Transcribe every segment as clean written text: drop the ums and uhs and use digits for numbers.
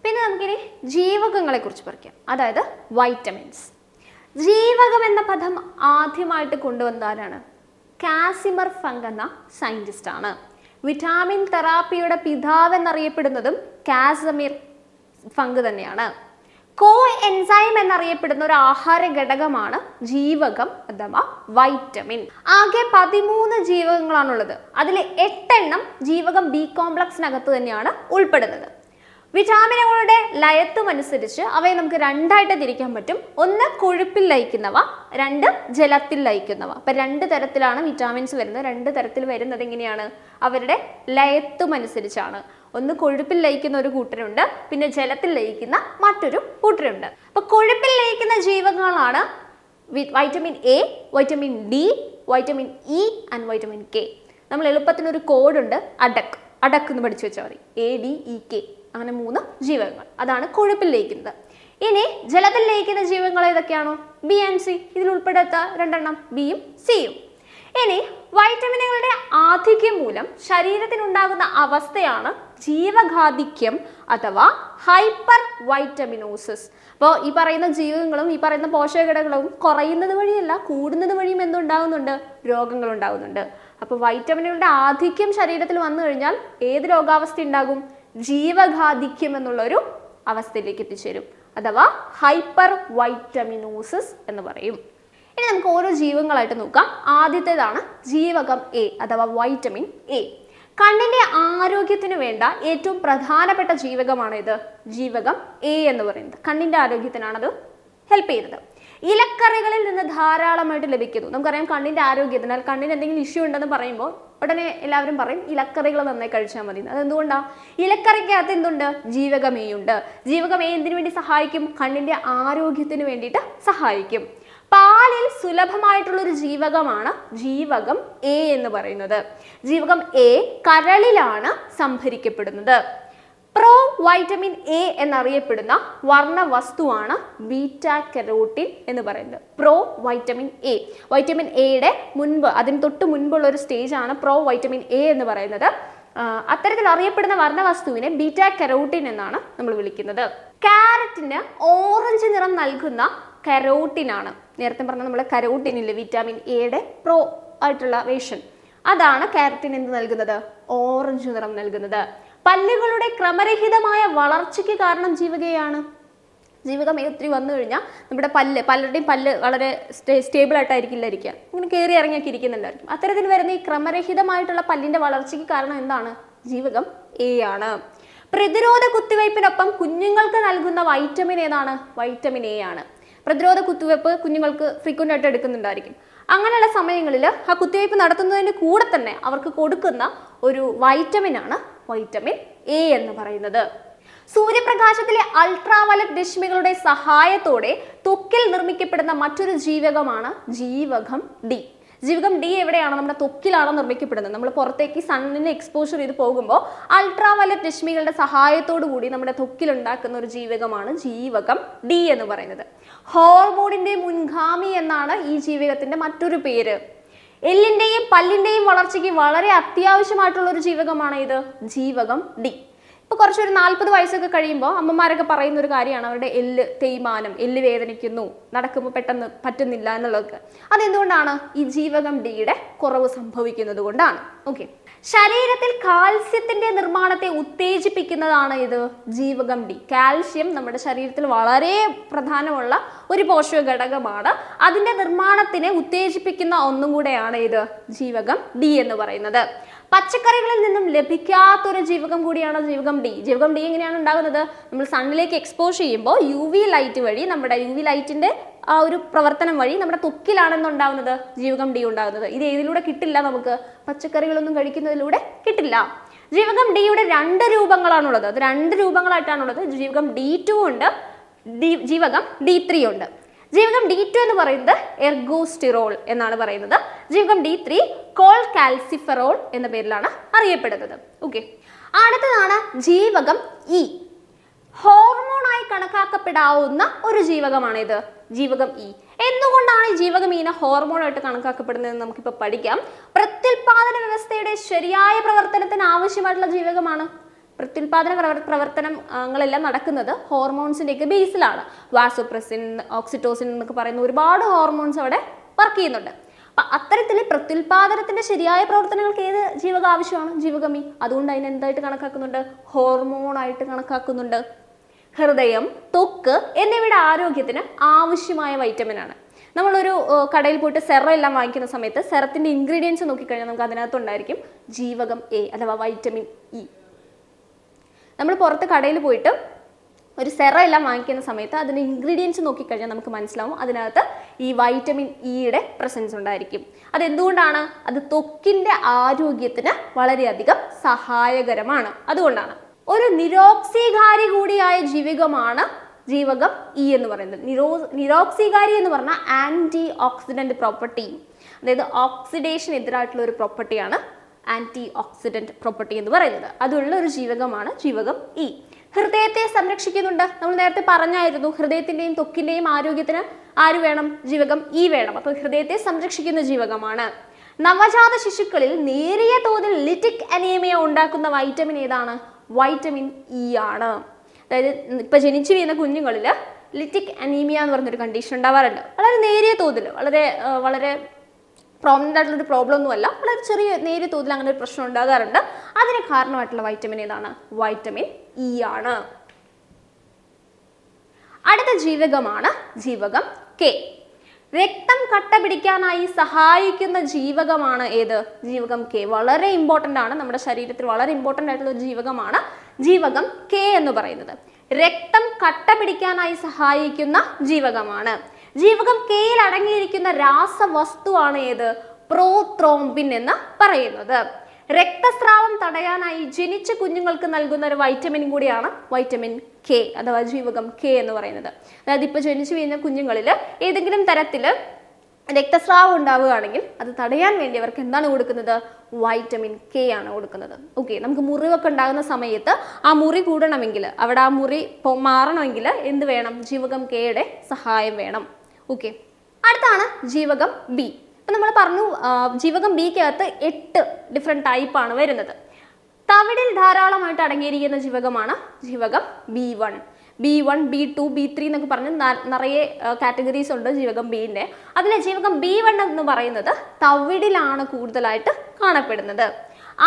പിന്നെ നമുക്കിനി ജീവകങ്ങളെ കുറിച്ച് പറയാം, അതായത് വൈറ്റമിൻസ്. ജീവകം എന്ന പദം ആദ്യമായിട്ട് കൊണ്ടുവന്നതാണ് കാസിമർ ഫങ്ക് എന്ന സയന്റിസ്റ്റ് ആണ്. വിറ്റാമിൻ തെറാപ്പിയുടെ പിതാവ് എന്നറിയപ്പെടുന്നതും കാസിമിർ ഫങ്ക് തന്നെയാണ്. കോ എൻസൈം എന്നറിയപ്പെടുന്ന ഒരു ആഹാര ഘടകമാണ് ജീവകം അഥവാ വൈറ്റമിൻ. ആകെ 13 ജീവകങ്ങളാണുള്ളത്. അതിൽ 8 എണ്ണം ജീവകം ബി കോംപ്ലക്സിനകത്ത് തന്നെയാണ് ഉൾപ്പെടുന്നത്. വിറ്റാമിനുകളുടെ ലയത്വമനുസരിച്ച് അവയെ നമുക്ക് രണ്ടായിട്ട് തിരിക്കാൻ പറ്റും. ഒന്ന് കൊഴുപ്പിൽ ലയിക്കുന്നവ, രണ്ട് ജലത്തിൽ ലയിക്കുന്നവ. അപ്പൊ 2 തരത്തിലാണ് വിറ്റാമിൻസ് വരുന്നത്. 2 തരത്തിൽ വരുന്നത് എങ്ങനെയാണ്? അവരുടെ ലയത്വമനുസരിച്ചാണ്. ഒന്ന് കൊഴുപ്പിൽ ലയിക്കുന്ന ഒരു കൂട്ടരുണ്ട്, പിന്നെ ജലത്തിൽ ലയിക്കുന്ന മറ്റൊരു കൂട്ടരുണ്ട്. അപ്പൊ കൊഴുപ്പിൽ ലയിക്കുന്ന ജീവകങ്ങളാണ് vitamin A, vitamin D, vitamin E and vitamin K. നമ്മൾ എളുപ്പത്തിനൊരു കോഡുണ്ട്, അഡക്ക് എന്ന് പഠിച്ചു വെച്ചാൽ മതി. ADEK, അങ്ങനെ 3 ജീവകങ്ങൾ. അതാണ് കൊഴുപ്പിൽ ലയിക്കുന്നത്. ഇനി ജലത്തിൽ ലയിക്കുന്ന ജീവകങ്ങൾ ഏതൊക്കെയാണോ? B and C. ഇതിൽ ഉൾപ്പെടാത്ത 2 എണ്ണം ബിയും സിയും. ഇനി വൈറ്റമിനുകളുടെ ആധിക്യം മൂലം ശരീരത്തിനുണ്ടാകുന്ന അവസ്ഥയാണ് ജീവഘാതിക്യം അഥവാ ഹൈപ്പർ വൈറ്റമിനോസിസ്. അപ്പോൾ ഈ പറയുന്ന ജീവകങ്ങളും ഈ പറയുന്ന പോഷകഘടകങ്ങളും കുറയുന്നത് വഴിയല്ല, കൂടുന്നത് വഴിയും എന്തുണ്ടാകുന്നുണ്ട്? രോഗങ്ങൾ ഉണ്ടാകുന്നുണ്ട്. അപ്പോൾ വൈറ്റമിനുകളുടെ ആധിക്യം ശരീരത്തിൽ വന്നു കഴിഞ്ഞാൽ ഏത് രോഗാവസ്ഥ ഉണ്ടാകും? ജീവഘാതിക്യം എന്നുള്ളൊരു അവസ്ഥയിലേക്ക് എത്തിച്ചേരും, അഥവാ ഹൈപ്പർ വൈറ്റമിനോസിസ് എന്ന് പറയും. ഇനി നമുക്ക് ഓരോ ജീവകങ്ങളായിട്ട് നോക്കാം. ആദ്യത്തേതാണ് ജീവകം എ അഥവാ വൈറ്റമിൻ എ. കണ്ണിന്റെ ആരോഗ്യത്തിന് വേണ്ട ഏറ്റവും പ്രധാനപ്പെട്ട ജീവകമാണ് ഇത്, ജീവകം എ എന്ന് പറയുന്നത്. കണ്ണിന്റെ ആരോഗ്യത്തിനാണ് അത് ഹെൽപ്പ് ചെയ്യുന്നത്. ഇലക്കറികളിൽ നിന്ന് ധാരാളമായിട്ട് ലഭിക്കുന്നു. നമുക്കറിയാം കണ്ണിന്റെ ആരോഗ്യത്തിനാൽ കണ്ണിന് എന്തെങ്കിലും ഇഷ്യൂ ഉണ്ടെന്ന് പറയുമ്പോൾ ഉടനെ എല്ലാവരും പറയും ഇലക്കറികൾ നന്നായി കഴിച്ചാൽ മതി. അതെന്തുകൊണ്ടാണ്? ഇലക്കറിക്കകത്ത് എന്തുണ്ട്? ജീവകം എ ഉണ്ട്. ജീവകം എ എന്തിനു വേണ്ടി സഹായിക്കും? കണ്ണിന്റെ ആരോഗ്യത്തിന് വേണ്ടിയിട്ട് സഹായിക്കും. പാലിൽ സുലഭമായിട്ടുള്ള ഒരു ജീവകമാണ് ജീവകം എ എന്ന് പറയുന്നത്. ജീവകം എ കരളിലാണ് സംഭരിക്കപ്പെടുന്നത്. പ്രോ വൈറ്റമിൻ എ എന്നറിയപ്പെടുന്ന വർണ്ണവസ്തുവാണ് ബീറ്റാ കരോട്ടിൻ എന്ന് പറയുന്നത്. പ്രോ വൈറ്റമിൻ എ, വൈറ്റമിൻ എയുടെ മുൻപ്, അതിന് തൊട്ട് മുൻപുള്ള ഒരു സ്റ്റേജ് ആണ് പ്രോ വൈറ്റമിൻ എ എന്ന് പറയുന്നത്. അത്തരത്തിൽ അറിയപ്പെടുന്ന വർണ്ണവസ്തുവിനെ ബീറ്റാ കരോട്ടിൻ എന്നാണ് നമ്മൾ വിളിക്കുന്നത്. ക്യാരറ്റിന് ഓറഞ്ച് നിറം നൽകുന്ന കരോട്ടിനാണ്, നേരത്തെ പറഞ്ഞ നമ്മൾ കരോട്ടിനില്ലേ വിറ്റാമിൻ എയുടെ പ്രോ ആയിട്ടുള്ള വേഷൻ, അതാണ് ക്യാരറ്റിന് എന്ത് നൽകുന്നത്? ഓറഞ്ച് നിറം നൽകുന്നത്. പല്ലുകളുടെ ക്രമരഹിതമായ വളർച്ചയ്ക്ക് കാരണം ജീവകയാണ്. ജീവകം എ ഒത്തിരി വന്നു കഴിഞ്ഞാൽ നമ്മുടെ പലരുടെയും പല്ല് വളരെ സ്റ്റേബിൾ ആയിട്ടായിരിക്കില്ല ഇരിക്കുക, ഇങ്ങനെ കയറി ഇറങ്ങിയൊക്കെ ഇരിക്കുന്നുണ്ടായിരിക്കും. അത്തരത്തിൽ വരുന്ന ഈ ക്രമരഹിതമായിട്ടുള്ള പല്ലിന്റെ വളർച്ചയ്ക്ക് കാരണം എന്താണ്? ജീവകം എ ആണ്. പ്രതിരോധ കുത്തിവയ്പ്പിനൊപ്പം കുഞ്ഞുങ്ങൾക്ക് നൽകുന്ന വൈറ്റമിൻ ഏതാണ്? വൈറ്റമിൻ എ ആണ്. പ്രതിരോധ കുത്തിവയ്പ്പ് കുഞ്ഞുങ്ങൾക്ക് ഫ്രീക്വൻ്റ് ആയിട്ട് എടുക്കുന്നുണ്ടായിരിക്കും. അങ്ങനെയുള്ള സമയങ്ങളിൽ ആ കുത്തിവയ്പ്പ് നടത്തുന്നതിന് കൂടെ തന്നെ അവർക്ക് കൊടുക്കുന്ന ഒരു വൈറ്റമിനാണ് വൈറ്റമിൻ എ എന്ന് പറയുന്നത്. സൂര്യപ്രകാശത്തിലെ അൾട്രാവയലറ്റ് രശ്മികളുടെ സഹായത്തോടെ ത്വക്കിൽ നിർമ്മിക്കപ്പെടുന്ന മറ്റൊരു ജീവകമാണ് ജീവകം ഡി. ജീവകം ഡി എവിടെയാണ്? നമ്മുടെ ത്വക്കിലാണ് നിർമ്മിക്കപ്പെടുന്നത്. നമ്മൾ പുറത്തേക്ക് സണ്ണിനെ എക്സ്പോഷർ ചെയ്ത് പോകുമ്പോൾ അൾട്രാവയലറ്റ് രശ്മികളുടെ സഹായത്തോടു കൂടി നമ്മുടെ ത്വക്കിൽ ഉണ്ടാക്കുന്ന ഒരു ജീവകമാണ് ജീവകം ഡി എന്ന് പറയുന്നത്. ഹോർമോണിന്റെ മുൻഗാമി എന്നാണ് ഈ ജീവകത്തിന്റെ മറ്റൊരു പേര്. എല്ലിന്റെയും പല്ലിന്റെയും വളർച്ചയ്ക്ക് വളരെ അത്യാവശ്യമായിട്ടുള്ള ഒരു ജീവകമാണ് ഇത്, ജീവകം ഡി. ഇപ്പോൾ കുറച്ചൊരു 40 വയസ്സൊക്കെ കഴിയുമ്പോൾ അമ്മമാരൊക്കെ പറയുന്ന ഒരു കാര്യമാണ് അവരുടെ എല്ല് തേയ്മാനം, എല്ല് വേദനിക്കുന്നു, നടക്കുമ്പോൾ പെട്ടെന്ന് പറ്റുന്നില്ല എന്നുള്ളതൊക്കെ. അതെന്തുകൊണ്ടാണ്? ഈ ജീവകം ഡിയുടെ കുറവ് സംഭവിക്കുന്നത് കൊണ്ടാണ്. ഓക്കെ, ശരീരത്തിൽ കാൽസ്യത്തിന്റെ നിർമ്മാണത്തെ ഉത്തേജിപ്പിക്കുന്നതാണ് ഇത് ജീവകം ഡി. കാൽസ്യം നമ്മുടെ ശരീരത്തിൽ വളരെ പ്രധാനമുള്ള ഒരു പോഷക ഘടകമാണ്. അതിന്റെ നിർമ്മാണത്തിനെ ഉത്തേജിപ്പിക്കുന്ന ഒന്നും കൂടെയാണ് ഇത് ജീവകം ഡി എന്ന് പറയുന്നത്. പച്ചക്കറികളിൽ നിന്നും ലഭിക്കാത്തൊരു ജീവകം കൂടിയാണ് ജീവകം ഡി. ജീവകം ഡി എങ്ങനെയാണ് ഉണ്ടാകുന്നത്? നമ്മൾ സണ്ണിലേക്ക് എക്സ്പോസ് ചെയ്യുമ്പോൾ UV ലൈറ്റ് വഴി, നമ്മുടെ UV ലൈറ്റിന്റെ ആ ഒരു പ്രവർത്തനം വഴി നമ്മുടെ ത്വക്കിലാണെന്നുണ്ടാവുന്നത് ജീവകം ഡി ഉണ്ടാകുന്നത്. ഇത് ഏതിലൂടെ കിട്ടില്ല? നമുക്ക് പച്ചക്കറികളൊന്നും കഴിക്കുന്നതിലൂടെ കിട്ടില്ല. ജീവകം ഡിയുടെ 2 രൂപങ്ങളാണുള്ളത്. അത് 2 രൂപങ്ങളായിട്ടാണുള്ളത്. ജീവകം D2 ഉണ്ട്, ജീവകം D3 ഉണ്ട്. ജീവകം D2 എന്ന് പറയുന്നത് എർഗോസ്റ്റിറോൾ എന്നാണ് പറയുന്നത്. ജീവകം D3 കോൾ കാൽസിഫെറോൾ എന്ന പേരിലാണ് അറിയപ്പെടുന്നത്. ഓക്കെ, അടുത്തതാണ് ജീവകം ഇ. ഹോർമോണായി കണക്കാക്കപ്പെടാവുന്ന ഒരു ജീവകമാണ് ഇത്, ജീവകം ഇ. എന്തുകൊണ്ടാണ് ഈ ജീവകം ഇനെ ഹോർമോണായിട്ട് കണക്കാക്കപ്പെടുന്നതെന്ന് നമുക്കിപ്പോൾ പഠിക്കാം. പ്രത്യുൽപാദന വ്യവസ്ഥയുടെ ശരിയായ പ്രവർത്തനത്തിന് ആവശ്യമായിട്ടുള്ള ജീവകമാണ്. പ്രത്യുൽപാദന പ്രവർത്തനങ്ങളെല്ലാം നടക്കുന്നത് ഹോർമോൺസിൻ്റെയൊക്കെ ബേസിലാണ്. വാസോപ്രസിൻ, ഓക്സിറ്റോസിൻ എന്നൊക്കെ പറയുന്ന ഒരുപാട് ഹോർമോൺസ് അവിടെ വർക്ക് ചെയ്യുന്നുണ്ട്. അപ്പം അത്തരത്തിൽ പ്രത്യുൽപാദനത്തിന്റെ ശരിയായ പ്രവർത്തനങ്ങൾക്ക് ഏത് ജീവകം ആവശ്യമാണ്? ജീവകം ഇ. അതുകൊണ്ട് അതിനെ എന്തായിട്ട് കണക്കാക്കുന്നുണ്ട്? ഹോർമോണായിട്ട് കണക്കാക്കുന്നുണ്ട്. ഹൃദയം, ത്വക്ക് എന്നിവയുടെ ആരോഗ്യത്തിന് ആവശ്യമായ വൈറ്റമിൻ ആണ്. നമ്മളൊരു കടയിൽ പോയിട്ട് സെറം എല്ലാം വാങ്ങിക്കുന്ന സമയത്ത് സെറത്തിന്റെ ഇൻഗ്രീഡിയൻസ് നോക്കിക്കഴിഞ്ഞാൽ നമുക്ക് അതിനകത്തുണ്ടായിരിക്കും ജീവകം എ അഥവാ വൈറ്റമിൻ ഇ. നമ്മൾ പുറത്ത് കടയിൽ പോയിട്ട് ഒരു സെറം എല്ലാം വാങ്ങിക്കുന്ന സമയത്ത് അതിൻ്റെ ഇൻഗ്രീഡിയൻസ് നോക്കിക്കഴിഞ്ഞാൽ നമുക്ക് മനസ്സിലാവും അതിനകത്ത് ഈ വൈറ്റമിൻ ഇയുടെ പ്രസൻസ് ഉണ്ടായിരിക്കും. അതെന്തുകൊണ്ടാണ്? അത് ത്വക്കിൻ്റെ ആരോഗ്യത്തിന് വളരെയധികം സഹായകരമാണ്. അതുകൊണ്ടാണ്. ഒരു നിരോക്സീകാരി കൂടിയായ ജീവകമാണ് ജീവകം ഇ എന്ന് പറയുന്നത്. നിരോക്സീകാരി എന്ന് പറഞ്ഞാൽ ആൻറ്റി ഓക്സിഡൻറ്റ് പ്രോപ്പർട്ടി, അതായത് ഓക്സിഡേഷൻ എതിരായിട്ടുള്ള ഒരു പ്രോപ്പർട്ടിയാണ് ആൻറ്റി ഓക്സിഡൻറ്റ് പ്രോപ്പർട്ടി എന്ന് പറയുന്നത്. അതുള്ള ഒരു ജീവകമാണ് ജീവകം ഇ. ഹൃദയത്തെ സംരക്ഷിക്കുന്നുണ്ട്. നമ്മൾ നേരത്തെ പറഞ്ഞായിരുന്നു ഹൃദയത്തിൻ്റെയും ത്വക്കിൻ്റെയും ആരോഗ്യത്തിന് ആര് വേണം? ജീവകം ഇ വേണം. അപ്പോൾ ഹൃദയത്തെ സംരക്ഷിക്കുന്ന ജീവകമാണ്. നവജാത ശിശുക്കളിൽ നേരിയ തോതിൽ ലിറ്റിക് അനീമിയ ഉണ്ടാക്കുന്ന വൈറ്റമിൻ ഏതാണ്? വൈറ്റമിൻ ഇ ആണ്. അതായത് ഇപ്പം ജനിച്ചു വീഴുന്ന കുഞ്ഞുങ്ങളിൽ ലിറ്റിക് അനീമിയ എന്ന് പറഞ്ഞൊരു കണ്ടീഷൻ ഉണ്ടാവാറുണ്ട്. വളരെ നേരിയ തോതിൽ, വളരെ പ്രോമിനൻ്റ് ആയിട്ടുള്ളൊരു പ്രോബ്ലം ഒന്നുമല്ല, വളരെ ചെറിയ നേരിയ തോതിൽ അങ്ങനെ ഒരു പ്രശ്നം ഉണ്ടാകാറുണ്ട്. അതിന് കാരണമായിട്ടുള്ള വൈറ്റമിൻ ഏതാണ്? വൈറ്റമിൻ ഇ ആണ്. അടുത്ത ജീവകമാണ് ജീവകം കെ. രക്തം കട്ട പിടിക്കാനായി സഹായിക്കുന്ന ജീവകമാണ് ഏത്? ജീവകം കെ. വളരെ ഇമ്പോർട്ടൻ്റ് ആണ്, നമ്മുടെ ശരീരത്തിൽ വളരെ ഇമ്പോർട്ടൻ്റ് ആയിട്ടുള്ള ഒരു ജീവകമാണ് ജീവകം കെ എന്ന് പറയുന്നത്. രക്തം കട്ട പിടിക്കാനായി സഹായിക്കുന്ന ജീവകമാണ്. ജീവകം കെയിൽ അടങ്ങിയിരിക്കുന്ന രാസവസ്തുവാണ് ഏത്? പ്രോത്രോംബിൻ എന്ന് പറയുന്നത്. രക്തസ്രാവം തടയാനായി ജനിച്ച കുഞ്ഞുങ്ങൾക്ക് നൽകുന്ന ഒരു വൈറ്റമിൻ കൂടിയാണ് വൈറ്റമിൻ കെ അഥവാ ജീവകം കെ എന്ന് പറയുന്നത്. അതായത് ഇപ്പോൾ ജനിച്ചു വീഴുന്ന കുഞ്ഞുങ്ങളിൽ ഏതെങ്കിലും തരത്തിൽ രക്തസ്രാവം ഉണ്ടാവുകയാണെങ്കിൽ അത് തടയാൻ വേണ്ടി അവർക്ക് എന്താണ് കൊടുക്കുന്നത്? വൈറ്റമിൻ കെ ആണ് കൊടുക്കുന്നത്. ഓക്കെ, നമുക്ക് മുറിവൊക്കെ ഉണ്ടാകുന്ന സമയത്ത് ആ മുറി കൂടണമെങ്കിൽ, അവിടെ ആ മുറി മാറണമെങ്കിൽ എന്ത് വേണം? ജീവകം കെയുടെ സഹായം വേണം. ഓക്കെ, അടുത്താണ് ജീവകം ബി. അപ്പം നമ്മൾ പറഞ്ഞു ജീവകം ബിക്കകത്ത് 8 ഡിഫറെൻറ്റ് ടൈപ്പാണ് വരുന്നത്. തവിടിൽ ധാരാളമായിട്ട് അടങ്ങിയിരിക്കുന്ന ജീവകമാണ് ജീവകം B1. B1, B2, B3 എന്നൊക്കെ പറഞ്ഞ് നിറയെ കാറ്റഗറീസ് ഉണ്ട് ജീവകം ബീൻ്റെ. അതിലെ ജീവകം B1 എന്ന് പറയുന്നത് തവിടിലാണ് കൂടുതലായിട്ട് കാണപ്പെടുന്നത്.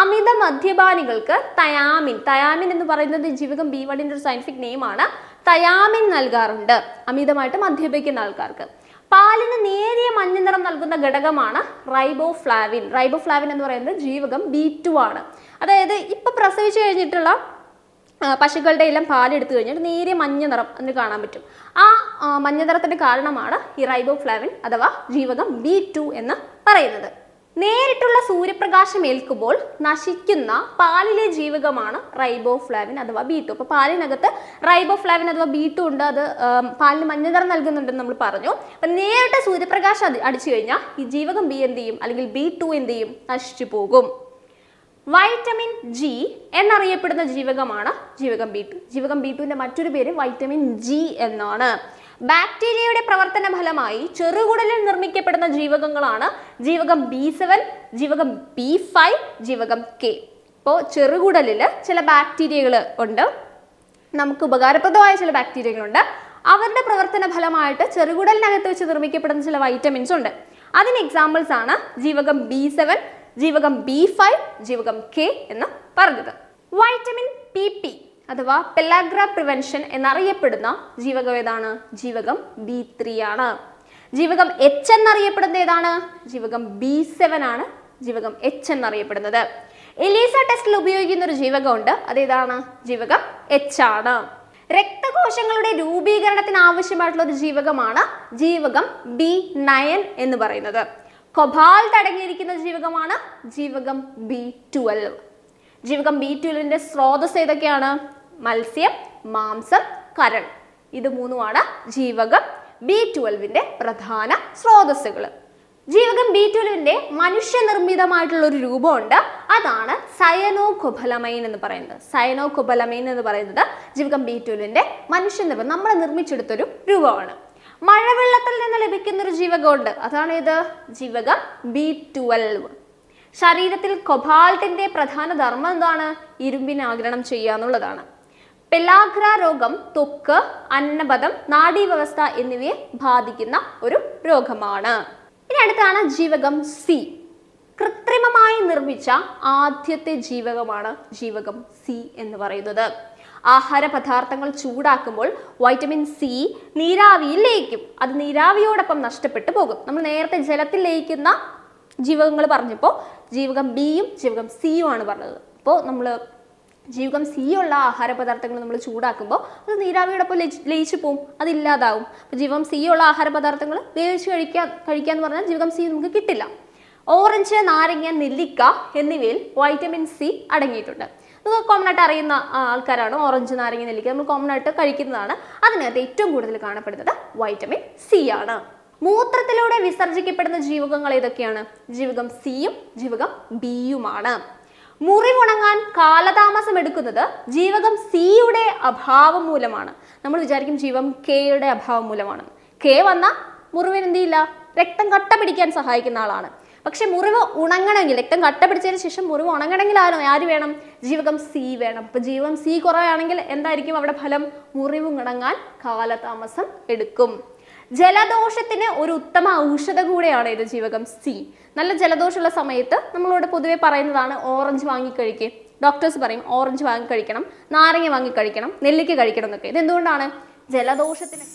അമിത മദ്യപാനികൾക്ക് തയാമിൻ എന്ന് പറയുന്നത് ജീവകം B1ൻ്റെ ഒരു സയൻറ്റിഫിക് നെയിമാണ്. തയാമിൻ നൽകാറുണ്ട് അമിതമായിട്ട് മദ്യപിക്കുന്ന ആൾക്കാർക്ക്. പാലിന് നേരിയ മഞ്ഞ നിറം നൽകുന്ന ഘടകമാണ് റൈബോഫ്ലാവിൻ. റൈബോഫ്ലാവിൻ എന്ന് പറയുന്നത് ജീവകം B2 ആണ്. അതായത് ഇപ്പം പ്രസവിച്ചു കഴിഞ്ഞിട്ടുള്ള പശുക്കളുടെ എല്ലാം പാലെടുത്തു കഴിഞ്ഞാൽ നേരിയ മഞ്ഞ നിറം അതിന് കാണാൻ പറ്റും. ആ മഞ്ഞ നിറത്തിൻ്റെ കാരണമാണ് ഈ റൈബോഫ്ലാവിൻ അഥവാ ജീവകം B2 എന്ന് പറയുന്നത്. നേരിട്ടുള്ള സൂര്യപ്രകാശം ഏൽക്കുമ്പോൾ നശിക്കുന്ന പാലിലെ ജീവകമാണ് റൈബോഫ്ലാവിൻ അഥവാ B2. അപ്പോൾ പാലിനകത്ത് റൈബോഫ്ലാവിൻ അഥവാ B2 ഉണ്ട്. അത് പാലിന് മഞ്ഞ നിറം നൽകുന്നുണ്ടെന്ന് നമ്മൾ പറഞ്ഞു. അപ്പം നേരിട്ട് സൂര്യപ്രകാശം അടിച്ചു കഴിഞ്ഞാൽ ഈ ജീവകം ബി എന്ത് ചെയ്യും? അല്ലെങ്കിൽ B2 എന്ത് ചെയ്യും? നശിച്ചു പോകും. വൈറ്റമിൻ ജി എന്നറിയപ്പെടുന്ന ജീവകമാണ് ജീവകം B2. ജീവകം B2ൻ്റെ മറ്റൊരു പേര് വൈറ്റമിൻ ജി എന്നാണ്. ബാക്ടീരിയയുടെ പ്രവർത്തന ഫലമായി ചെറുകുടലിൽ നിർമ്മിക്കപ്പെടുന്ന ജീവകങ്ങളാണ് ജീവകം B7, ജീവകം B5, ജീവകം കെ. ഇപ്പോൾ ചെറുകുടലിൽ ചില ബാക്ടീരിയകൾ ഉണ്ട്, നമുക്ക് ഉപകാരപ്രദമായ ചില ബാക്ടീരിയകളുണ്ട്. അവരുടെ പ്രവർത്തന ഫലമായിട്ട് ചെറുകുടലിനകത്ത് വെച്ച് നിർമ്മിക്കപ്പെടുന്ന ചില വൈറ്റമിൻസ് ഉണ്ട്. അതിന് എക്സാമ്പിൾസ് ആണ് ജീവകം B7, ജീവകം B5, ജീവകം കെ എന്ന് പറഞ്ഞത്. വൈറ്റമിൻ PP അഥവാ പെല്ലാഗ്ര പ്രിവെൻഷൻ എന്നറിയപ്പെടുന്ന ജീവകം ഏതാണ്? ജീവകം B3 ആണ്. ജീവകം H എന്നറിയപ്പെടുന്നത് ഏതാണ്? ജീവകം B7 ആണ് ജീവകം H എന്നറിയപ്പെടുന്നത്. എലീസ ടെസ്റ്റിൽ ഉപയോഗിക്കുന്ന ഒരു ജീവകമുണ്ട്, അതേതാണ്? ജീവകം H ആണ്. രക്തകോശങ്ങളുടെ രൂപീകരണത്തിന് ആവശ്യമായിട്ടുള്ള ഒരു ജീവകമാണ് ജീവകം B9 എന്ന് പറയുന്നത്. കൊബാൾട്ട് അടങ്ങിയിരിക്കുന്ന ജീവകമാണ് ജീവകം B12. ജീവകം B12ൻ്റെ സ്രോതസ് ഏതൊക്കെയാണ്? മത്സ്യം, മാംസം, കരൾ. ഇത് മൂന്നുമാണ് ജീവകം B12ൻ്റെ പ്രധാന സ്രോതസ്സുകൾ. ജീവകം B12ൻ്റെ മനുഷ്യനിർമ്മിതമായിട്ടുള്ള ഒരു രൂപമുണ്ട്, അതാണ് സയനോകൊബലമൈൻ എന്ന് പറയുന്നത്. സയനോകൊബലമൈൻ എന്ന് പറയുന്നത് ജീവകം B12ൻ്റെ മനുഷ്യനിർമ്മിതം, നമ്മൾ നിർമ്മിച്ചെടുത്തൊരു രൂപമാണ്. മഴവെള്ളത്തിൽ നിന്ന് ലഭിക്കുന്ന ഒരു ജീവകമുണ്ട്, അതാണ് ഇത് ജീവകം B12. ശരീരത്തിൽ കൊബാൾട്ടിന്റെ പ്രധാന ധർമ്മം എന്താണ്? ഇരുമ്പിനെ ആഗിരണം ചെയ്യുക എന്നുള്ളതാണ്. പെലാഗ്ര രോഗം ത്വക്ക്, അന്നപഥം, നാഡീവ്യവസ്ഥ എന്നിവയെ ബാധിക്കുന്ന ഒരു രോഗമാണ്. ഇനി അടുത്താണ് ജീവകം C. കൃത്രിമമായി നിർമ്മിച്ച ആദ്യത്തെ ജീവകമാണ് ജീവകം C എന്ന് പറയുന്നത്. ആഹാര പദാർത്ഥങ്ങൾ ചൂടാക്കുമ്പോൾ വൈറ്റമിൻ സി നീരാവിയിൽ ലയിക്കും. അത് നീരാവിയോടൊപ്പം നഷ്ടപ്പെട്ടു പോകും. നമ്മൾ നേരത്തെ ജലത്തിൽ ലയിക്കുന്ന ജീവകങ്ങൾ പറഞ്ഞപ്പോൾ ജീവകം ബിയും ജീവകം സിയും ആണ് പറഞ്ഞത്. അപ്പോൾ നമ്മൾ ജീവകം സി ഉള്ള ആഹാര പദാർത്ഥങ്ങൾ നമ്മൾ ചൂടാക്കുമ്പോൾ അത് നീരാവിയോടൊപ്പം ലയിച്ചു പോകും, അതില്ലാതാവും. അപ്പോൾ ജീവകം സി ഉള്ള ആഹാര പദാർത്ഥങ്ങൾ വേവിച്ച് കഴിക്കാന്ന് പറഞ്ഞാൽ ജീവകം സി നമുക്ക് കിട്ടില്ല. ഓറഞ്ച്, നാരങ്ങ, നെല്ലിക്ക എന്നിവയിൽ വൈറ്റമിൻ സി അടങ്ങിയിട്ടുണ്ട്. നമുക്ക് കോമൺ ആയിട്ട് അറിയുന്ന ആൾക്കാരാണ് ഓറഞ്ച്, നാരങ്ങ, നെല്ലിക്ക, നമ്മൾ കോമൺ ആയിട്ട് കഴിക്കുന്നതാണ്. അതിനകത്ത് ഏറ്റവും കൂടുതൽ കാണപ്പെടുന്നത് വൈറ്റമിൻ സി ആണ്. മൂത്രത്തിലൂടെ വിസർജിക്കപ്പെടുന്ന ജീവകങ്ങൾ ഏതൊക്കെയാണ്? ജീവകം സിയും ജീവകം ബിയുമാണ്. മുറിവുണങ്ങാൻ കാലതാമസം എടുക്കുന്നത് ജീവകം സിയുടെ അഭാവം മൂലമാണ്. നമ്മൾ വിചാരിക്കും ജീവകം കെയുടെ അഭാവം മൂലമാണ്. കെ വന്നാൽ മുറിവിന് എന്ത് ചെയ്യില്ല, രക്തം കട്ട പിടിക്കാൻ സഹായിക്കുന്ന ആളാണ്. പക്ഷെ മുറിവ് ഉണങ്ങണമെങ്കിൽ, രക്തം കട്ട പിടിച്ചതിന് ശേഷം മുറിവ് ഉണങ്ങണമെങ്കിൽ ആര് വേണം? ജീവകം സി വേണം. അപ്പൊ ജീവകം സി കുറവാണെങ്കിൽ എന്തായിരിക്കും അവിടെ ഫലം? മുറിവ് ഉണങ്ങാൻ കാലതാമസം എടുക്കും. ജലദോഷത്തിന് ഒരു ഉത്തമ ഔഷധ കൂടെയാണ് ഇത് ജീവകം സി. നല്ല ജലദോഷമുള്ള സമയത്ത് നമ്മളോട് പൊതുവെ പറയുന്നതാണ് ഓറഞ്ച് വാങ്ങിക്കഴിക്കുക. ഡോക്ടേഴ്സ് പറയും ഓറഞ്ച് വാങ്ങിക്കഴിക്കണം, നാരങ്ങ വാങ്ങിക്കഴിക്കണം, നെല്ലിക്ക കഴിക്കണം എന്നൊക്കെ. ഇതെന്തുകൊണ്ടാണ്? ജലദോഷത്തിന്